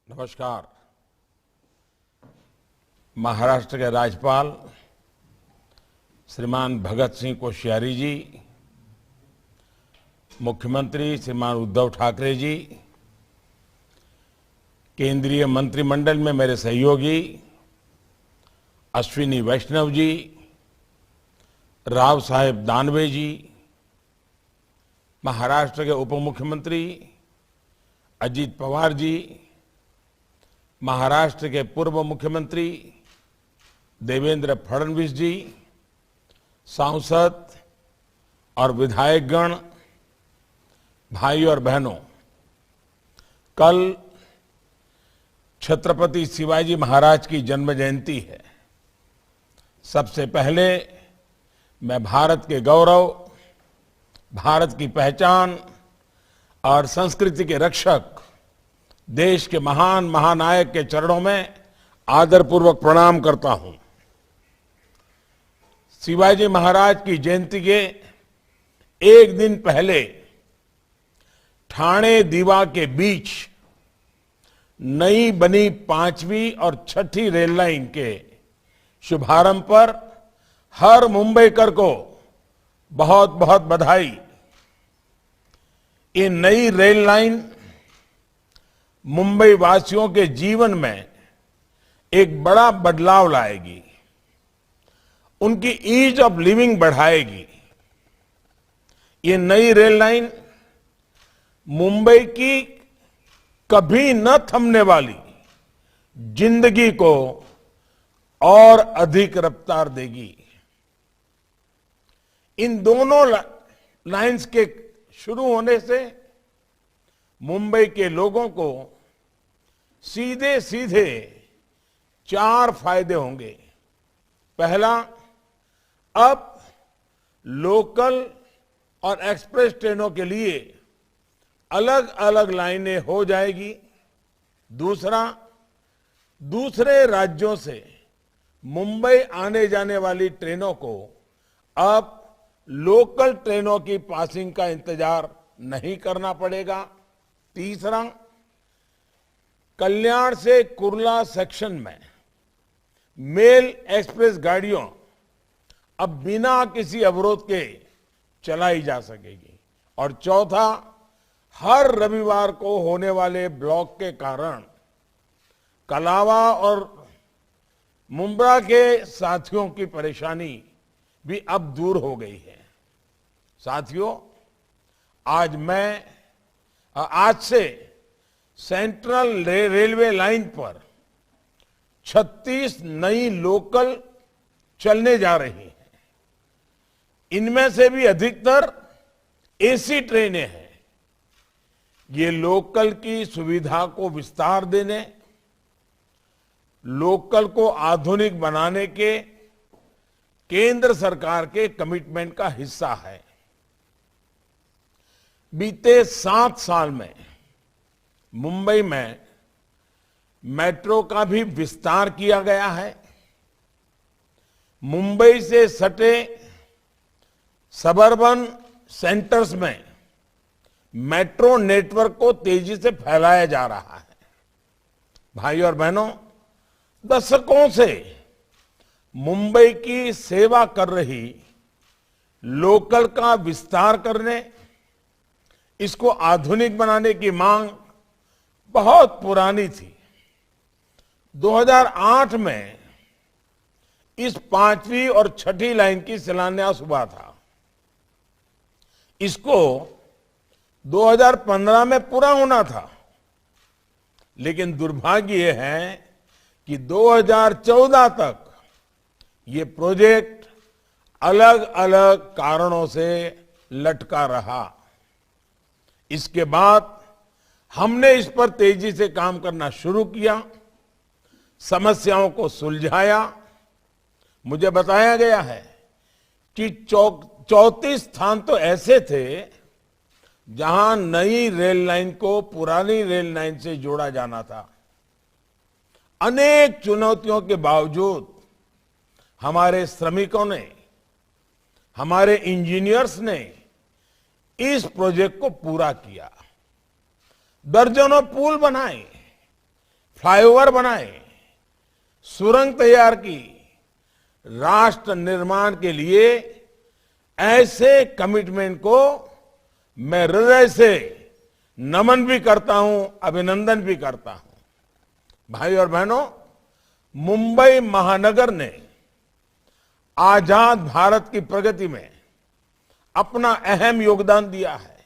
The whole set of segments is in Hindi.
नमस्कार। महाराष्ट्र के राज्यपाल श्रीमान भगत सिंह कोश्यारी जी, मुख्यमंत्री श्रीमान उद्धव ठाकरे जी, केंद्रीय मंत्रिमंडल में मेरे सहयोगी अश्विनी वैष्णव जी, राव साहेब दानवे जी, महाराष्ट्र के उप मुख्यमंत्री अजित पवार जी, महाराष्ट्र के पूर्व मुख्यमंत्री देवेंद्र फडणवीस जी, सांसद और विधायकगण, भाई और बहनों, कल छत्रपति शिवाजी महाराज की जन्म जयंती है। सबसे पहले मैं भारत के गौरव, भारत की पहचान और संस्कृति के रक्षक, देश के महान महानायक के चरणों में आदरपूर्वक प्रणाम करता हूं। शिवाजी महाराज की जयंती के एक दिन पहले ठाणे दीवा के बीच नई बनी 5वीं और 6ठी रेल लाइन के शुभारंभ पर हर मुंबईकर को बहुत बहुत बधाई। ये नई रेल लाइन मुंबई वासियों के जीवन में एक बड़ा बदलाव लाएगी, उनकी ईज ऑफ लिविंग बढ़ाएगी। ये नई रेल लाइन मुंबई की कभी न थमने वाली जिंदगी को और अधिक रफ्तार देगी। इन दोनों लाइंस के शुरू होने से मुंबई के लोगों को सीधे सीधे 4 फायदे होंगे। पहला, अब लोकल और एक्सप्रेस ट्रेनों के लिए अलग अलग लाइनें हो जाएगी। दूसरा, दूसरे राज्यों से मुंबई आने जाने वाली ट्रेनों को अब लोकल ट्रेनों की पासिंग का इंतजार नहीं करना पड़ेगा। तीसरा, कल्याण से कुर्ला सेक्शन में मेल एक्सप्रेस गाड़ियों अब बिना किसी अवरोध के चलाई जा सकेगी। और चौथा, हर रविवार को होने वाले ब्लॉक के कारण कलावा और मुंब्रा के साथियों की परेशानी भी अब दूर हो गई है। साथियों, आज से सेंट्रल रेलवे लाइन पर 36 नई लोकल चलने जा रही हैं। इनमें से भी अधिकतर एसी ट्रेनें हैं। ये लोकल की सुविधा को विस्तार देने, लोकल को आधुनिक बनाने के केंद्र सरकार के कमिटमेंट का हिस्सा है। बीते 7 साल में मुंबई में मेट्रो का भी विस्तार किया गया है। मुंबई से सटे सबर्बन सेंटर्स में मेट्रो नेटवर्क को तेजी से फैलाया जा रहा है। भाई और बहनों, दशकों से मुंबई की सेवा कर रही लोकल का विस्तार करने, इसको आधुनिक बनाने की मांग बहुत पुरानी थी। 2008 में इस 5वीं और 6ठी लाइन की शिलान्यास हुआ था। इसको 2015 में पूरा होना था, लेकिन दुर्भाग्य यह है कि 2014 तक ये प्रोजेक्ट अलग अलग कारणों से लटका रहा। इसके बाद हमने इस पर तेजी से काम करना शुरू किया, समस्याओं को सुलझाया। मुझे बताया गया है कि 34 स्थान तो ऐसे थे जहां नई रेल लाइन को पुरानी रेल लाइन से जोड़ा जाना था। अनेक चुनौतियों के बावजूद हमारे श्रमिकों ने हमारे इंजीनियर्स ने इस प्रोजेक्ट को पूरा किया। दर्जनों पुल बनाए, फ्लाईओवर बनाए, सुरंग तैयार की। राष्ट्र निर्माण के लिए ऐसे कमिटमेंट को मैं हृदय से नमन भी करता हूं, अभिनंदन भी करता हूं। भाई और बहनों, मुंबई महानगर ने आजाद भारत की प्रगति में अपना अहम योगदान दिया है।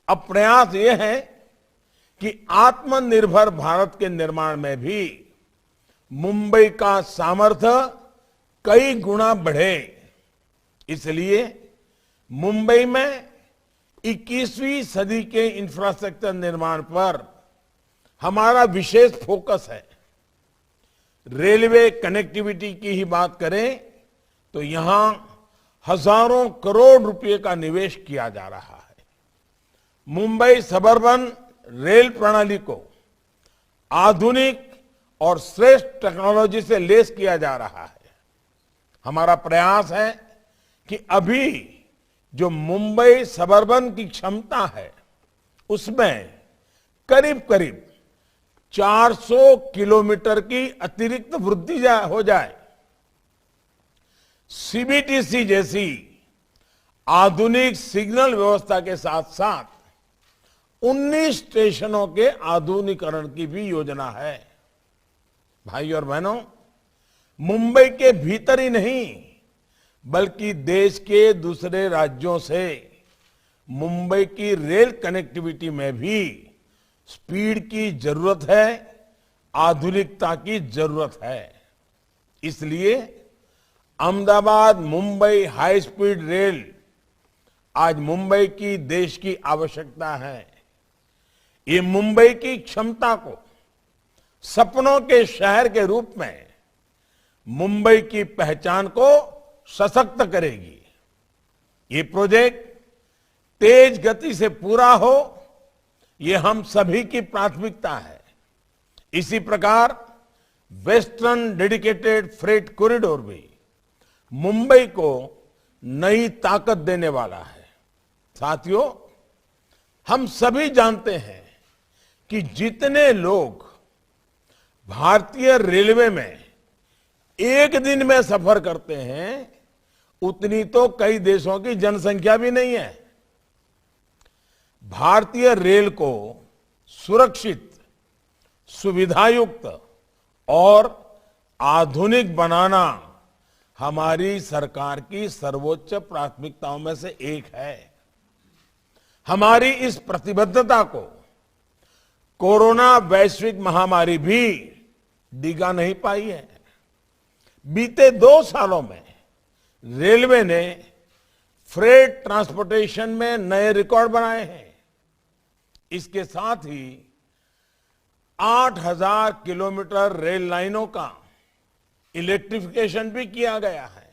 अब प्रयास यह है कि आत्मनिर्भर भारत के निर्माण में भी मुंबई का सामर्थ्य कई गुना बढ़े। इसलिए मुंबई में 21वीं सदी के इंफ्रास्ट्रक्चर निर्माण पर हमारा विशेष फोकस है। रेलवे कनेक्टिविटी की ही बात करें तो यहां हजारों करोड़ रुपए का निवेश किया जा रहा है। मुंबई सबर्बन रेल प्रणाली को आधुनिक और श्रेष्ठ टेक्नोलॉजी से लैस किया जा रहा है। हमारा प्रयास है कि अभी जो मुंबई सबर्बन की क्षमता है उसमें करीब करीब 400 किलोमीटर की अतिरिक्त वृद्धि हो जाए। सीबीटीसी जैसी आधुनिक सिग्नल व्यवस्था के साथ साथ 19 स्टेशनों के आधुनिकीकरण की भी योजना है। भाई और बहनों, मुंबई के भीतर ही नहीं बल्कि देश के दूसरे राज्यों से मुंबई की रेल कनेक्टिविटी में भी स्पीड की जरूरत है, आधुनिकता की जरूरत है। इसलिए Ahmedabad Mumbai high speed rail आज मुंबई की देश की आवश्यकता है। ये मुंबई की क्षमता को सपनों के शहर के रूप में मुंबई की पहचान को सशक्त करेगी। ये प्रोजेक्ट तेज गति से पूरा हो, ये हम सभी की प्राथमिकता है। इसी प्रकार वेस्टर्न डेडिकेटेड फ्रेट कॉरिडोर भी मुंबई को नई ताकत देने वाला है। साथियों, हम सभी जानते हैं कि जितने लोग भारतीय रेलवे में एक दिन में सफर करते हैं उतनी तो कई देशों की जनसंख्या भी नहीं है। भारतीय रेल को सुरक्षित, सुविधायुक्त और आधुनिक बनाना हमारी सरकार की सर्वोच्च प्राथमिकताओं में से एक है। हमारी इस प्रतिबद्धता को कोरोना वैश्विक महामारी भी डिगा नहीं पाई है। बीते 2 सालों में रेलवे ने फ्रेट ट्रांसपोर्टेशन में नए रिकॉर्ड बनाए हैं। इसके साथ ही 8000 किलोमीटर रेल लाइनों का इलेक्ट्रिफिकेशन भी किया गया है।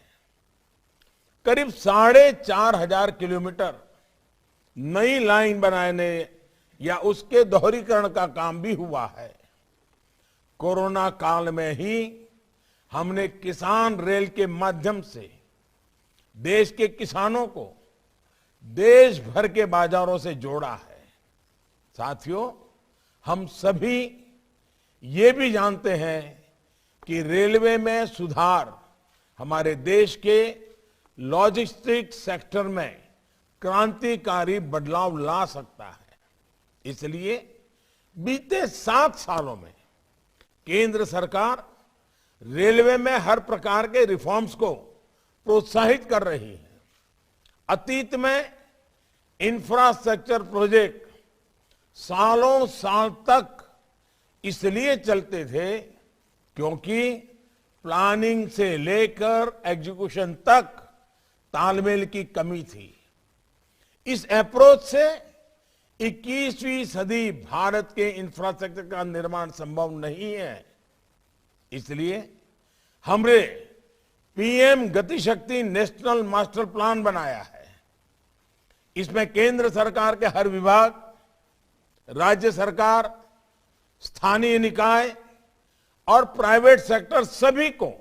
करीब 4500 किलोमीटर नई लाइन बनाने या उसके दोहरीकरण का काम भी हुआ है। कोरोना काल में ही हमने किसान रेल के माध्यम से देश के किसानों को देश भर के बाजारों से जोड़ा है। साथियों, हम सभी ये भी जानते हैं कि रेलवे में सुधार हमारे देश के लॉजिस्टिक्स सेक्टर में क्रांतिकारी बदलाव ला सकता है। इसलिए बीते 7 सालों में केंद्र सरकार रेलवे में हर प्रकार के रिफॉर्म्स को प्रोत्साहित कर रही है। अतीत में इंफ्रास्ट्रक्चर प्रोजेक्ट सालों साल तक इसलिए चलते थे क्योंकि प्लानिंग से लेकर एग्जीक्यूशन तक तालमेल की कमी थी। इस अप्रोच से 21वीं सदी भारत के इंफ्रास्ट्रक्चर का निर्माण संभव नहीं है। इसलिए हमने पीएम गति शक्ति नेशनल मास्टर प्लान बनाया है। इसमें केंद्र सरकार के हर विभाग, राज्य सरकार, स्थानीय निकाय और प्राइवेट सेक्टर सभी को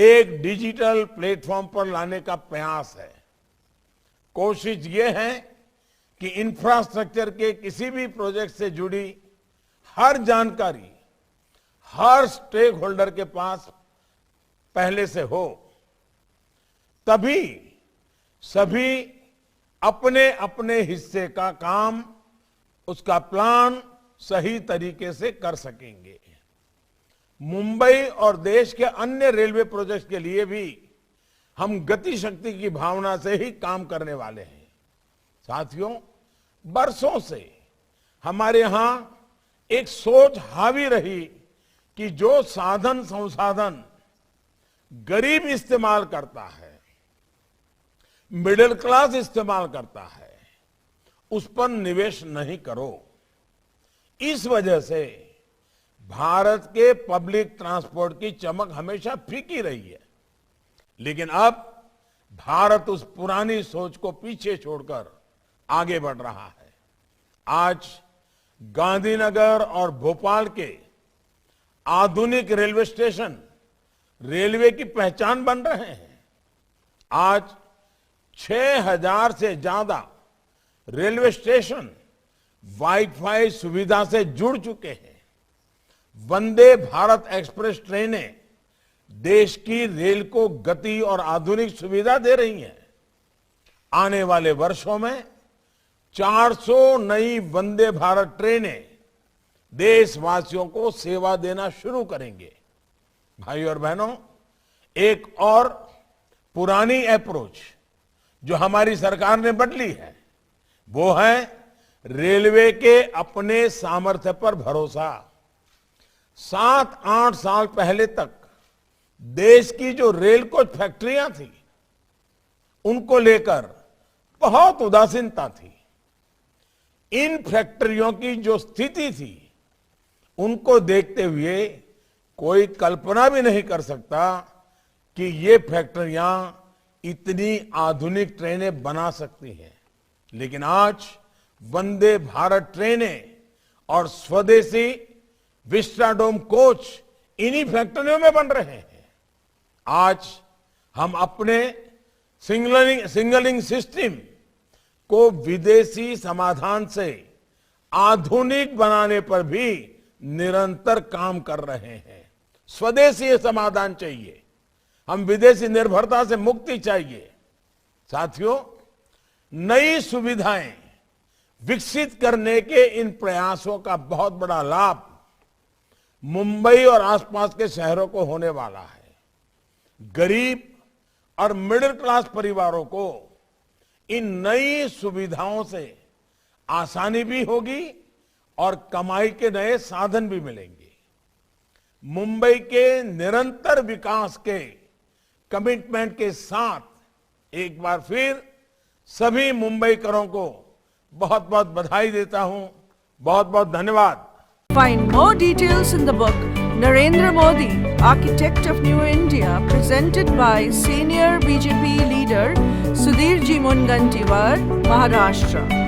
एक डिजिटल प्लेटफॉर्म पर लाने का प्रयास है। कोशिश ये है कि इंफ्रास्ट्रक्चर के किसी भी प्रोजेक्ट से जुड़ी हर जानकारी हर स्टेक होल्डर के पास पहले से हो, तभी सभी अपने अपने हिस्से का काम, उसका प्लान सही तरीके से कर सकेंगे। मुंबई और देश के अन्य रेलवे प्रोजेक्ट्स के लिए भी हम गति शक्ति की भावना से ही काम करने वाले हैं। साथियों, बरसों से हमारे यहां एक सोच हावी रही कि जो साधन संसाधन गरीब इस्तेमाल करता है, मिडिल क्लास इस्तेमाल करता है, उस पर निवेश नहीं करो। इस वजह से भारत के पब्लिक ट्रांसपोर्ट की चमक हमेशा फीकी रही है। लेकिन अब भारत उस पुरानी सोच को पीछे छोड़कर आगे बढ़ रहा है। आज गांधीनगर और भोपाल के आधुनिक रेलवे स्टेशन रेलवे की पहचान बन रहे हैं। आज 6000 से ज्यादा रेलवे स्टेशन वाईफाई सुविधा से जुड़ चुके हैं। वंदे भारत एक्सप्रेस ट्रेनें देश की रेल को गति और आधुनिक सुविधा दे रही हैं। आने वाले वर्षों में 400 नई वंदे भारत ट्रेनें देशवासियों को सेवा देना शुरू करेंगे। भाई और बहनों, एक और पुरानी अप्रोच जो हमारी सरकार ने बदली है, वो है रेलवे के अपने सामर्थ्य पर भरोसा। 7-8 साल पहले तक देश की जो रेल कोच फैक्ट्रियां थी, उनको लेकर बहुत उदासीनता थी। इन फैक्ट्रियों की जो स्थिति थी, उनको देखते हुए कोई कल्पना भी नहीं कर सकता कि ये फैक्ट्रियां इतनी आधुनिक ट्रेनें बना सकती हैं। लेकिन आज वंदे भारत ट्रेनें और स्वदेशी विस्टाडोम कोच इन्हीं फैक्ट्रियों में बन रहे हैं। आज हम अपने सिग्नलिंग सिस्टम को विदेशी समाधान से आधुनिक बनाने पर भी निरंतर काम कर रहे हैं। स्वदेशी समाधान चाहिए, हम विदेशी निर्भरता से मुक्ति चाहिए। साथियों, नई सुविधाएं विकसित करने के इन प्रयासों का बहुत बड़ा लाभ मुंबई और आसपास के शहरों को होने वाला है। गरीब और मिडिल क्लास परिवारों को इन नई सुविधाओं से आसानी भी होगी और कमाई के नए साधन भी मिलेंगे। मुंबई के निरंतर विकास के कमिटमेंट के साथ एक बार फिर सभी मुंबईकरों को बहुत बहुत बधाई देता हूं। बहुत बहुत धन्यवाद। Find more details in the book Narendra Modi, Architect of New India, presented by senior BJP leader Sudhir Ji Mungantiwar, Maharashtra.